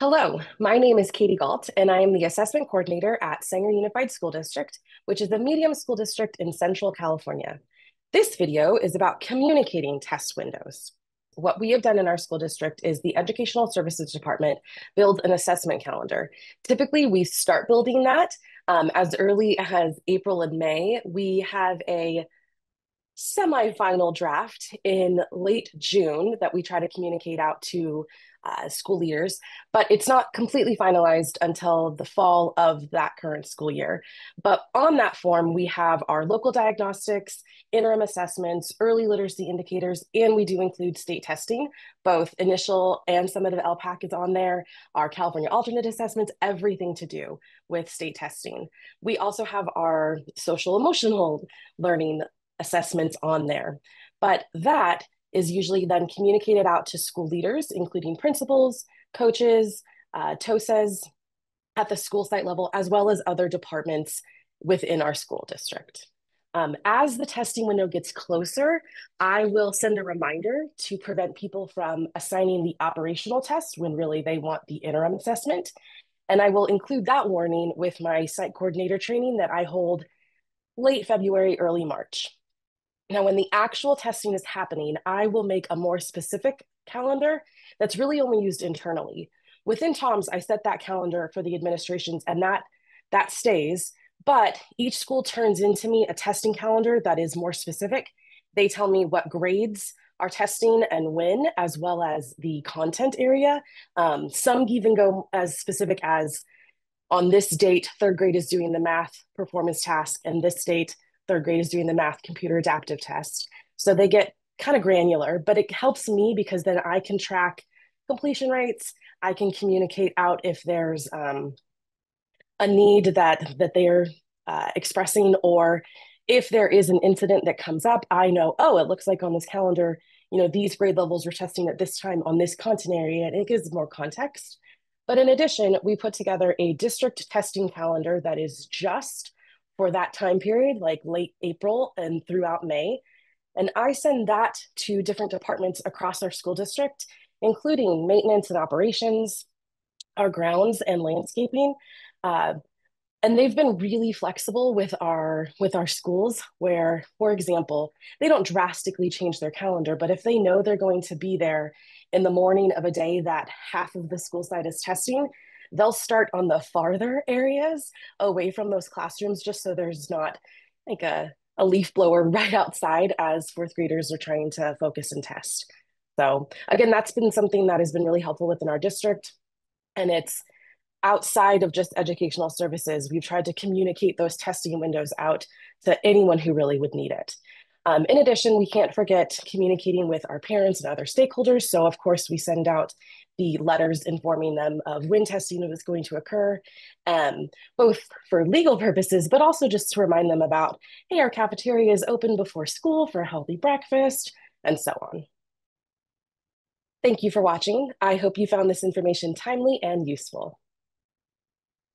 Hello, my name is Katie Galt, and I am the assessment coordinator at Sanger Unified School District, which is a medium school district in Central California. This video is about communicating test windows. What we have done in our school district is the Educational Services Department builds an assessment calendar. Typically, we start building that as early as April and May. We have a semi-final draft in late June that we try to communicate out to school leaders, but it's not completely finalized until the fall of that current school year. But on that form, we have our local diagnostics, interim assessments, early literacy indicators, and we do include state testing. Both initial and summative ELPAC is on there, our California alternate assessments, everything to do with state testing. We also have our social emotional learning assessments on there. But that is usually then communicated out to school leaders, including principals, coaches, TOSAs at the school site level, as well as other departments within our school district. As the testing window gets closer, I will send a reminder to prevent people from assigning the operational test when really they want the interim assessment. And I will include that warning with my site coordinator training that I hold late February, early March. Now, when the actual testing is happening, I will make a more specific calendar that's really only used internally. Within TOMS, I set that calendar for the administrations, and that stays. But each school turns into me a testing calendar that is more specific. They tell me what grades are testing and when, as well as the content area. Some even go as specific as on this date, third grade is doing the math performance task, and this date, third grade is doing the math computer adaptive test. So they get kind of granular, but it helps me because then I can track completion rates. I can communicate out if there's a need that they're expressing, or if there is an incident that comes up, I know, oh, it looks like on this calendar, these grade levels are testing at this time on this content area, and it gives more context. But in addition, we put together a district testing calendar that is just for that time period, like late April and throughout May. And I send that to different departments across our school district, including maintenance and operations, our grounds and landscaping. And they've been really flexible with our schools where, for example, they don't drastically change their calendar, but if they know they're going to be there in the morning of a day that half of the school site is testing, they'll start on the farther areas away from those classrooms, just so there's not like a leaf blower right outside as fourth graders are trying to focus and test. So again, that's been something that has been really helpful within our district. And it's outside of just educational services. We've tried to communicate those testing windows out to anyone who really would need it. In addition, we can't forget communicating with our parents and other stakeholders. So of course, we send out the letters informing them of when testing is going to occur, both for legal purposes, but also just to remind them about, hey, our cafeteria is open before school for a healthy breakfast, and so on. Thank you for watching. I hope you found this information timely and useful.